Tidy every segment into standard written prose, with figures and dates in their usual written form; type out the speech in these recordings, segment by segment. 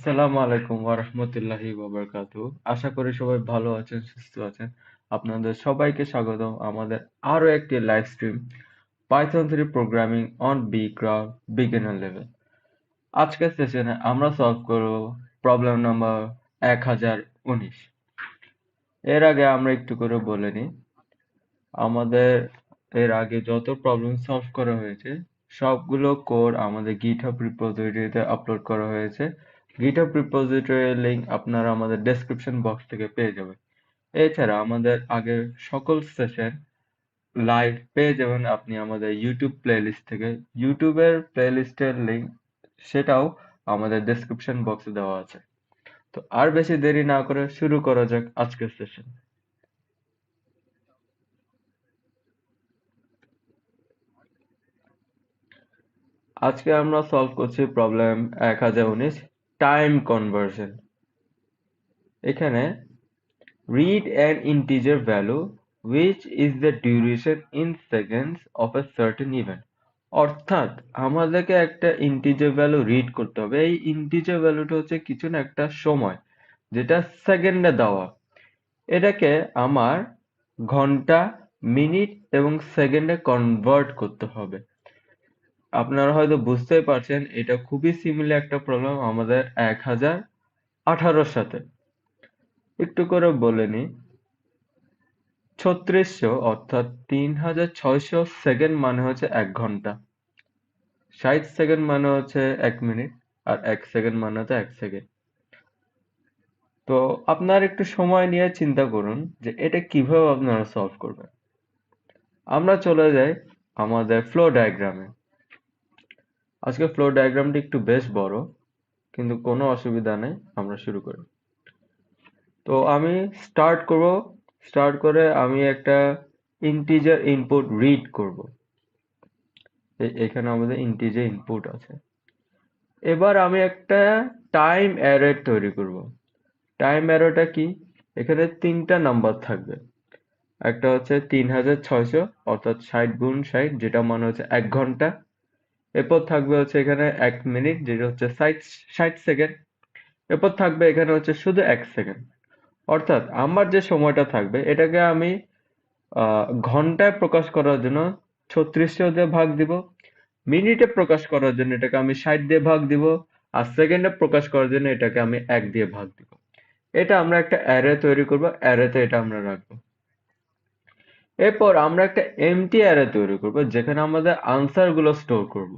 আসসালামু আলাইকুম ওয়া রাহমাতুল্লাহি ওয়া বারাকাতুহু। আশা করি সবাই ভালো আছেন, সুস্থ আছেন। আপনাদের সবাইকে স্বাগতম আমাদের আরো একটি live stream Python 3 programming on beecrowd beginner level. আজকের সেশনে আমরা সলভ করব প্রবলেম নাম্বার 1019। এর আগে আমরা একটু করে বলে নিই, আমাদের এর আগে যত প্রবলেম সলভ করা হয়েছে সবগুলো কোড আমাদের গিটহাব রিপোজিটরিতে আপলোড করা হয়েছে। গিটহাব রিপোজিটরির লিংক আপনারা আমাদের ডেসক্রিপশন বক্স থেকে পেয়ে যাবেন। এছাড়া আমাদের আগের সকল সেশন লাইভ পেয়ে যাবেন আপনি আমাদের ইউটিউব প্লেলিস্ট থেকে। ইউটিউবের প্লেলিস্টের লিংক সেটাও আমাদের ডেসক্রিপশন বক্সে দেওয়া আছে। তো আর বেশি দেরি না করে শুরু করা যাক আজকের সেশন। আজকে আমরা সলভ করছি প্রবলেম 1019 টাইম কনভার্সন। এখানে read an integer value which is the duration in seconds of a certain event। অর্থাৎ আমাদেরকে একটা ইন্টিজার ভ্যালু রিড করতে হবে। এই ইন্টিজার ভ্যালুটা হচ্ছে কিছু না একটা সময় যেটা সেকেন্ডে দেওয়া। এটাকে আমার ঘন্টা, মিনিট এবং সেকেন্ডে কনভার্ট করতে হবে। আপনারা হয়তো বুঝতেই পারছেন এটা খুবই সিমিলার একটা প্রবলেম আমাদের 1018 সাথে। একটু করে বলে নিই, 3600 অর্থাৎ 3600 সেকেন্ড মানে হচ্ছে 1 ঘন্টা, 60 সেকেন্ড মানে হচ্ছে 1 মিনিট, আর 1 সেকেন্ড মানে হচ্ছে 1 সেকেন্ড। তো আপনার একটু সময় নিয়ে চিন্তা করুন যে এটা কিভাবে আপনারা সলভ করবেন। আমরা চলে যাই আমাদের ফ্লো ডায়াগ্রামে। আজকে ফ্লো ডায়াগ্রামটি একটু বেশ বড়, কিন্তু কোনো অসুবিধা নেই, আমরা শুরু করি। তো আমি স্টার্ট করে আমি একটা ইন্টিজার ইনপুট রিড করব। এখানে আমাদের ইন্টিজার ইনপুট আছে। এবার আমি একটা টাইম অ্যারে তৈরি করব। টাইম অ্যারেটা কি? এখানে 3টা নাম্বার থাকবে। একটা হচ্ছে 3600 অর্থাৎ 60 গুণ 60 যেটা মানে হচ্ছে 1 ঘন্টা। এরপর থাকবে হচ্ছে এখানে 1 মিনিট যেটা হচ্ছে 60 সেকেন্ড। এরপর থাকবে এখানে হচ্ছে শুধু 1 সেকেন্ড। অর্থাৎ আমার যে সময়টা থাকবে এটাকে আমি ঘন্টায় প্রকাশ করার জন্য 3600 দিয়ে ভাগ দিব। মিনিটে প্রকাশ করার জন্য এটাকে আমি 60 দিয়ে ভাগ দিব। আর সেকেন্ডে প্রকাশ করার জন্য এটাকে আমি 1 দিয়ে ভাগ দিব। এটা আমরা একটা অ্যারে তৈরি করব, অ্যারেতে এটা আমরা রাখবো। এরপর আমরা একটা এমটি অ্যারে তৈরি করব যেখানে আমাদের আনসার গুলো স্টোর করব।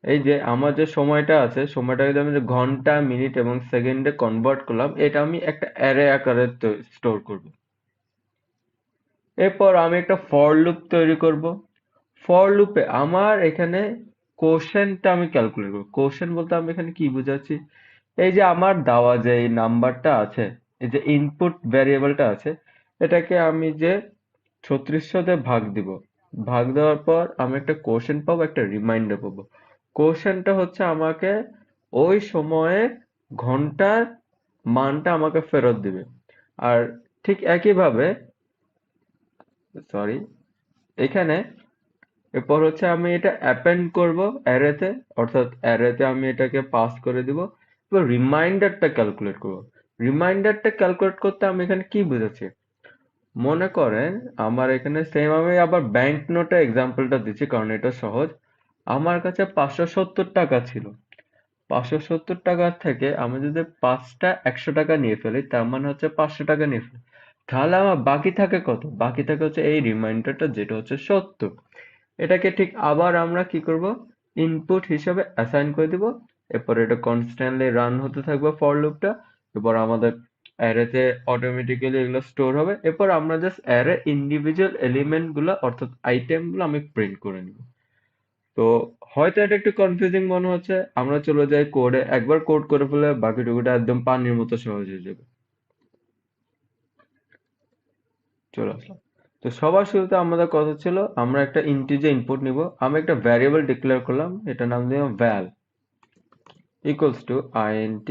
এই যে আমার যে সময়টা আছে সময়টা যদি আমি যে ঘন্টা, মিনিট এবং সেকেন্ডে কনভার্ট করলাম এটা আমি একটা অ্যারে আকারে স্টোর করব। এরপর আমি একটা ফর লুপ তৈরি করব। ফর লুপে আমার এখানে কোশেন্টটা আমি ক্যালকুলেট করব। কোশেন্ট বলতে আমি এখানে কি বোঝাচ্ছি, এই যে আমার দেওয়া যে এই নাম্বারটা আছে, এই যে ইনপুট ভ্যারিয়েবলটা আছে, এটাকে আমি যে 3600 দিয়ে ভাগ দিব। ভাগ দেওয়ার পর আমি একটা কোশেন্ট পাবো, একটা রিমাইন্ডার পাবো। কোশেন্টটা হচ্ছে আমাকে ওই সময়ে ঘন্টার মানটা আমাকে ফেরত দিবে। আর ঠিক একইভাবে, সরি, এখানে এরপর হচ্ছে আমি এটা অ্যাপেন্ড করব অ্যারেতে, অর্থাৎ অ্যারেতে আমি এটাকে পাস করে দিব। এবার রিমাইন্ডারটা ক্যালকুলেট করব। রিমাইন্ডারটা ক্যালকুলেট করতে আমি এখানে কি বুঝাচ্ছি, মনে করেন আমার এখানে সেম, আমি আবার ব্যাংক নোটের এক্সাম্পলটা দিচ্ছি কারণ এটা সহজ। আমার কাছে 570 টাকা ছিল। 570 টাকার থেকে আমি যদি 5টা 100 টাকা নিয়ে ফেলি তার মানে হচ্ছে 500 টাকা নিয়ে ফেলি, তাহলে আমার বাকি থাকে কত? বাকি থাকে হচ্ছে এই রিমাইন্ডারটা যেটা হচ্ছে 70। এটাকে ঠিক আবার আমরা কি করব, ইনপুট হিসেবে অ্যাসাইন করে দিব। এরপর এটা কনস্ট্যান্টলি রান হতে থাকবে ফর লুপটা। এরপর আমাদের অ্যারেতে অটোমেটিক্যালি এগুলো স্টোর হবে। এরপর আমরা জাস্ট অ্যারে ইন্ডিভিজুয়াল এলিমেন্ট গুলো অর্থাৎ আইটেম গুলো আমি প্রিন্ট করে নিব। তো হয়তো এটা একটু কনফিউজিং মনে হচ্ছে, আমরা চলে যাই কোডে। একবার কোড করে ফেলে বাকিটুকুটা একদম পানির মতো সহজ হয়ে যাবে। চলে আসলাম। তো সবার শুরুতে আমাদের কথা ছিল আমরা একটা ইন্টিজার ইনপুট নিব। আমি একটা ভ্যারিয়েবল ডিক্লেয়ার করলাম, এটা নাম দিলাম val equals to int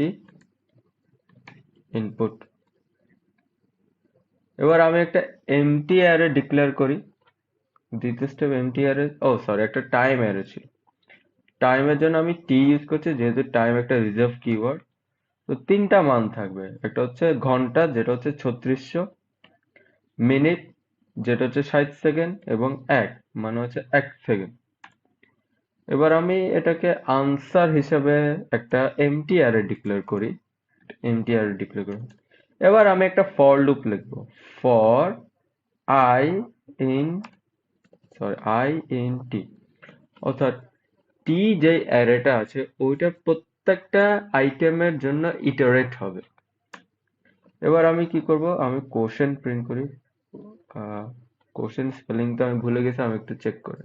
input। এবার আমি একটা এমটি অ্যারে ডিক্লেয়ার করি। দ্বিতীয় স্টেপ এমটি অ্যারে, ও সরি, একটা টাইম অ্যারে ছিল। টাইমের জন্য আমি টি ইউজ করছি যেহেতু টাইম একটা রিজার্ভ কিওয়ার্ড। তো তিনটা মান থাকবে, একটা হচ্ছে ঘন্টা যেটা হচ্ছে 3600, মিনিট যেটা হচ্ছে 60 সেকেন্ড, এবং এক মানে হচ্ছে 1 সেকেন্ড। এবার আমি এটাকে আনসার হিসেবে একটা এমটি অ্যারে ডিক্লেয়ার করি, এমটি অ্যারে ডিক্লেয়ার করি। এবার আমি একটা ফর লুপ লিখবো, for i in i in t, অর্থাৎ টি যে অ্যারেটা আছে ওইটা প্রত্যেকটা আইটেমের জন্য ইটারেট হবে। এবার আমি কি করব, আমি কোশ্চেন প্রিন্ট করি। কোশ্চেন স্পেলিংটা আমি ভুলে গেছি, আমি একটু চেক করি।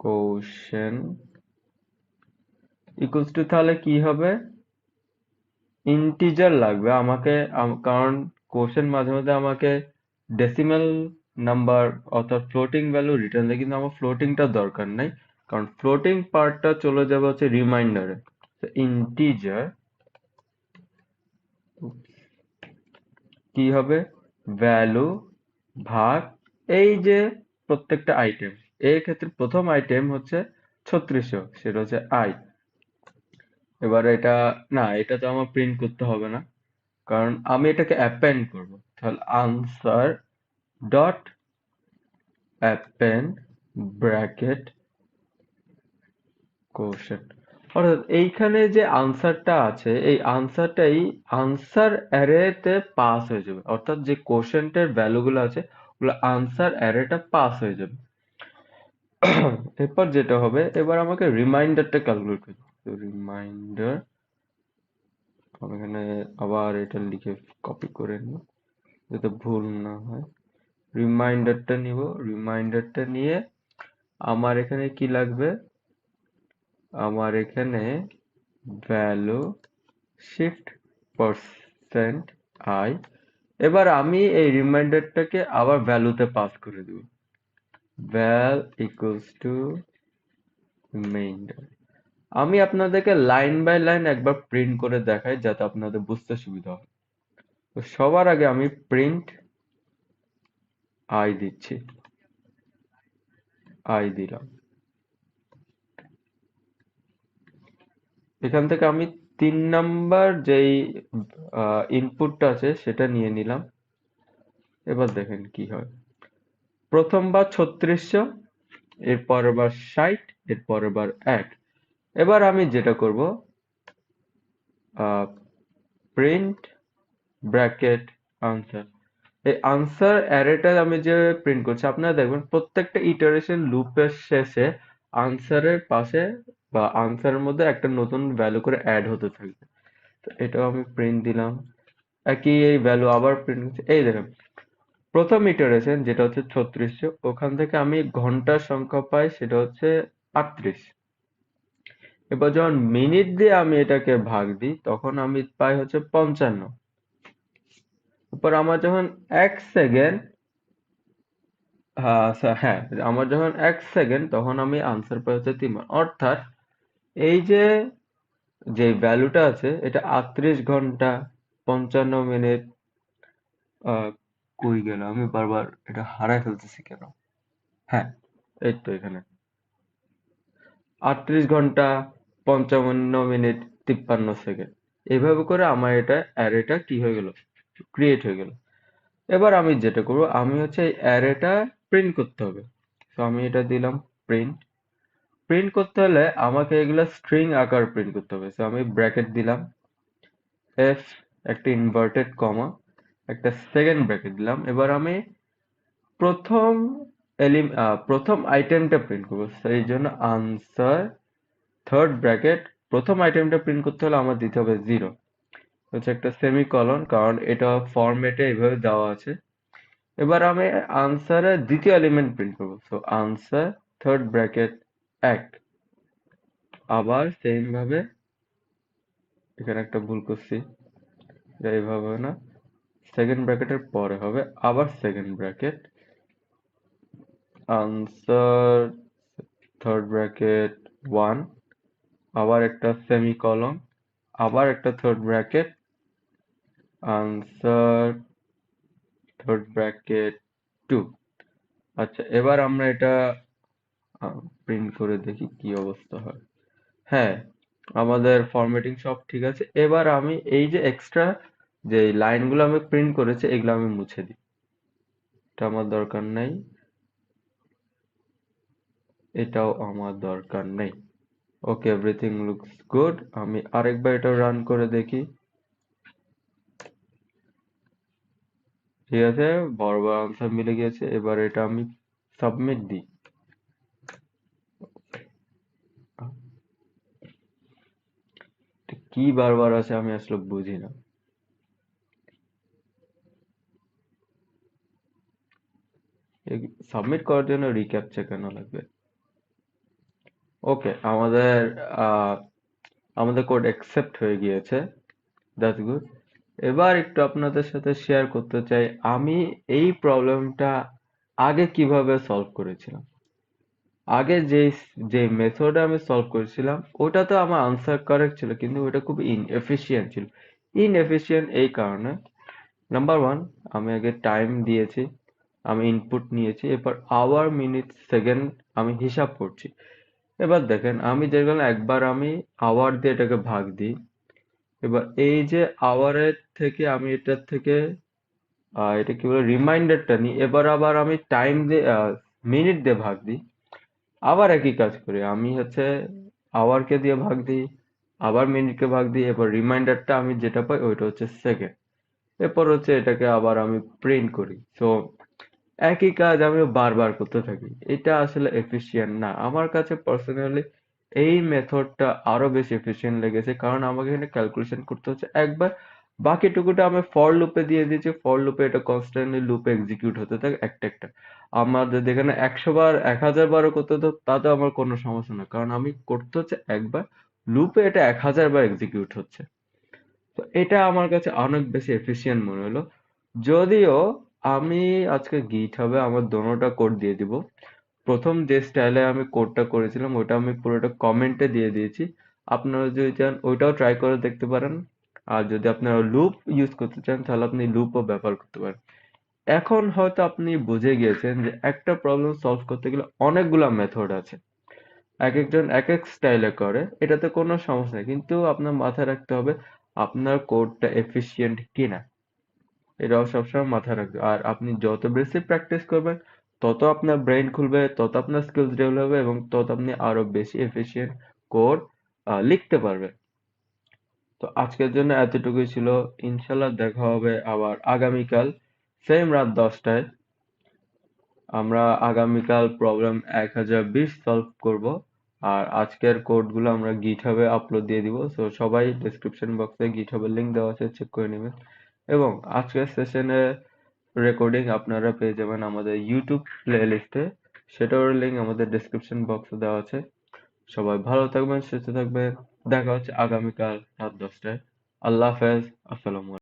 কোশ্চেন ইকুয়ালস টু, তাহলে কি হবে, ইন্টিজার লাগবে আমাকে, কারণ কোশ্চেন মাঝে মাঝে আমাকে ডেসিমাল নাম্বার অর্থাৎ ফ্লোটিং ভ্যালু রিটার্ন দেয়, কিন্তু আমার ফ্লোটিংটা দরকার নাই, কারণ ফ্লোটিং পার্টটা চলে যাবে হচ্ছে রিমাইন্ডারে। ইন্টিজার কি হবে, ভ্যালু ভাগ এই যে প্রত্যেকটা আইটেম, এই ক্ষেত্রে প্রথম আইটেম হচ্ছে 3600, সেটা হচ্ছে আই। এবার এটা, না এটা তো আমার প্রিন্ট করতে হবে না, কারণ আমি এটাকে অ্যাপেন্ড করব। তাহলে answer dot append bracket question, অর্থাৎ এইখানে যে আনসারটা আছে এই আনসারটাই আনসার অ্যারেতে পাস হয়ে যাবে, অর্থাৎ যে কোশ্চেনটার ভ্যালুগুলো আছে ওগুলো আনসার অ্যারেটা পাস হয়ে যাবে। এরপর যেটা হবে, এবার আমাকে রিমাইন্ডারটা ক্যালকুলেট করতে হবে। রিমাইন্ডার, আমি এখানে আবার এটা লিখে কপি করে নিই যাতে ভুল না হয়। রিমাইন্ডারটা নিব, রিমাইন্ডারটা নিয়ে আমার এখানে কি লাগবে, আমার এখানে ভ্যালু শিফট পার্সেন্ট আই। এবার আমি এই রিমাইন্ডারটাকে আবার ভ্যালুতে পাস করে দেব, ভ্যাল ইকুয়ালস টু রিমাইন্ডার। আমি আপনাদেরকে লাইন বাই লাইন একবার প্রিন্ট করে দেখাই যাতে আপনাদের বুঝতে সুবিধা হয়। তো সবার আগে আমি প্রিন্ট আই দিচ্ছি, আই দিলাম। এখান থেকে আমি 3 নাম্বার যেই ইনপুটটা আছে সেটা নিয়ে নিলাম। এবার দেখেন কি হয়, প্রথমবার 3600, এর পরের বার 60, এর পরের বার 1। এবার আমি যেটা করব, প্রিন্ট ব্র্যাকেট আনসার, এই আনসার অ্যারেটা আমি যে প্রিন্ট করছি আপনারা দেখবেন প্রত্যেকটা ইটারেশন লুপের শেষে আনসারের পাশে বা আনসারের মধ্যে একটা নতুন ভ্যালু করে অ্যাড হতে থাকবে। তো এটাও আমি প্রিন্ট দিলাম, একই এই ভ্যালু আবার প্রিন্ট করছি। এই দেখেন প্রথম ইটারেশন যেটা হচ্ছে 3600, ওখান থেকে আমি ঘন্টার সংখ্যা পাই সেটা হচ্ছে 38। এবার যখন মিনিট দিয়ে আমি এটাকে ভাগ দিই তখন আমি পাই হচ্ছে 55। এরপর আমার যখন 1 সেকেন্ড, হ্যাঁ আমার যখন 1 সেকেন্ড তখন আমি আনসার পাই হচ্ছে 3 বার। অর্থাৎ এই যে যে ভ্যালুটা আছে এটা 38 ঘন্টা 55 মিনিট, কই গেল, আমি বারবার এটা হারাই ফেলতেছি কেন, হ্যাঁ এই তো এখানে 38 ঘন্টা 55 মিনিট 53 সেকেন্ড। এইভাবে করে আমার এটা অ্যারেটা কি হয়ে গেল, ক্রিয়েট হয়ে গেল। এবার আমি যেটা করবো, আমি হচ্ছে এই অ্যারেটা প্রিন্ট করতে হবে। তো আমি এটা দিলাম প্রিন্ট। প্রিন্ট করতে হলে আমাকে এগুলা স্ট্রিং আকার প্রিন্ট করতে হবে। তো আমি ব্র্যাকেট দিলাম, এফ, একটা ইনভার্টেড কমা, একটা সেকেন্ড ব্র্যাকেট দিলাম। এবার আমি প্রথম প্রথম আইটেমটা প্রিন্ট করবো, সেই জন্য আনসার থার্ড ব্র্যাকেট, প্রথম আইটেমটা প্রিন্ট করতে হলে আমার দিতে হবে 0, হচ্ছে একটা সেমিকলন, কারণ এটা ফরম্যাটে এইভাবে দেওয়া আছে। এবার আমি আনসারের দ্বিতীয় এলিমেন্ট প্রিন্ট করবো, সো আনসার থার্ড ব্র্যাকেট 1, আবার সেম ভাবে, এখানে একটা ভুল করছি, এটা এইভাবে না, সেকেন্ড ব্র্যাকেটের পরে হবে আবার second bracket, answer third bracket 1, আবার একটা সেমিকলন, আবার একটা third bracket, answer third bracket 2। আচ্ছা, এবার আমরা এটা প্রিন্ট করে দেখি কি অবস্থা হয়। হ্যাঁ, আমাদের ফরম্যাটিং সব ঠিক আছে। এবার আমি এই যে এক্সট্রা যে লাইনগুলো আমি প্রিন্ট করেছি এগুলো আমি মুছে দিই। এটা আমার দরকার নেই, এটাও আমার দরকার নেই। ওকে, এভরিথিং লুকস গুড। আমি আরেকবার এটা রান করে দেখি। ঠিক আছে, বড় বড় আনসার মিলে গেছে। এবার এটা আমি সাবমিট দিই। এটা কি বারবার আছে আমি আসলে বুঝি না। সাবমিট করার জন্য রিক্যাপচা কেন লাগবে? ওকে, আহ, আমাদের কোড অ্যাকসেপ্ট হয়ে গিয়েছে। That's good. এবার একটু আপনাদের সাথে শেয়ার করতে চাই আমি এই প্রবলেমটা আগে কিভাবে সলভ করেছিলাম। আগে যে মেথডে আমি সলভ করেছিলাম ওটা তো আমার আনসার কারেক্ট ছিল, কিন্তু ওটা খুব ইনএফিশিয়েন্ট ছিল। ইনএফিশিয়েন্ট এই কারণে, নাম্বার ওয়ান, আমি আগে টাইম দিয়েছি, আমি ইনপুট নিয়েছি, এরপর আওয়ার মিনিট সেকেন্ড আমি হিসাব করছি। এবার দেখেন আমি দেখলাম একবার আমি আওয়ার দিয়ে এটাকে ভাগ দিই। এবার এই যে আওয়ারের থেকে আমি এটার থেকে এটা কি বলে রিমাইন্ডারটা নিই, এবার আবার আমি টাইম দিয়ে মিনিট দিয়ে ভাগ দিই। আবার একই কাজ করি, আমি হচ্ছে আওয়ারকে দিয়ে ভাগ দিই, আবার মিনিটকে ভাগ দিই, এবার রিমাইন্ডারটা আমি যেটা পাই ওইটা হচ্ছে সেকেন্ড। এরপর হচ্ছে এটাকে আবার আমি প্রিন্ট করি। সো একই কাজ আমি বারবার করতে থাকি, এটা আসলে এফিশিয়েন্ট না আমার কাছে পার্সোনালি। এই মেথডটা আরো বেশি এফিশিয়েন্ট লেগেছে, কারণ আমাকে এখানে ক্যালকুলেশন করতে হচ্ছে একবার, বাকিটুকুটা আমি ফর লুপে দিয়ে দিয়েছি। ফর লুপে এটা কনস্ট্যান্টলি লুপে এক্সিকিউট হতে থাকে একটা একটা। আমাদের যেখানে 100 বার 1000 বারও করতে হতো তাতে আমার কোনো সমস্যা না, কারণ আমি করতে হচ্ছে একবার, লুপে এটা 1000 বার এক্সিকিউট হচ্ছে। তো এটা আমার কাছে অনেক বেশি এফিশিয়েন্ট মনে হলো। যদিও আমি আজকে গিটহাবে আমার দোনোটা কোড দিয়ে দিব। প্রথম যে স্টাইলে আমি কোডটা করেছিলাম ওটা আমি পুরোটা কমেন্টে দিয়ে দিয়েছি। আপনারা যদি চান ওইটাও ট্রাই করে দেখতে পারেন। আর যদি আপনারা লুপ ইউজ করতে চান তাহলে আপনি লুপও ব্যবহার করতে পারেন। এখন হয়তো আপনি বুঝে গিয়েছেন যে একটা প্রবলেম সলভ করতে গেলে অনেকগুলা মেথড আছে, এক একজন এক এক স্টাইলে করে, এটাতে কোনো সমস্যা নেই, কিন্তু আপনার মাথায় রাখতে হবে আপনার কোডটা এফিশিয়েন্ট কিনা। এটাও সবসময় মাথায় রাখবে। আর আপনি যত বেশি প্র্যাকটিস করবেন তত আপনার ব্রেইন খুলবে, তত আপনার স্কিলস ডেভেলপ হবে, এবং তত আপনি আরো বেশি এফিশিয়েন্ট কোড লিখতে পারবেন। তো আজকের জন্য এতটুকুই ছিল। ইনশাল্লাহ দেখা হবে আবার আগামীকাল সেম রাত 10টায়। আমরা আগামীকাল প্রবলেম 1020 সলভ করব। আর আজকের কোডগুলো আমরা গিটহাবে আপলোড দিয়ে দিব। সো সবাই ডেসক্রিপশন বক্সে গিটহাবের লিংক দেওয়া আছে, চেক করে নেবেন। এবং আজকের সেশনে রেকর্ডিং আপনারা পেয়ে যাবেন আমাদের ইউটিউব প্লেলিস্টে, সেটার লিংক আমাদের ডেসক্রিপশন বক্সে দেওয়া আছে। সবাই ভালো থাকবেন, সুস্থ থাকবেন। দেখা হচ্ছে আগামীকাল রাত 10টায়। আল্লাহ হাফেজ। আসসালামু আলাইকুম।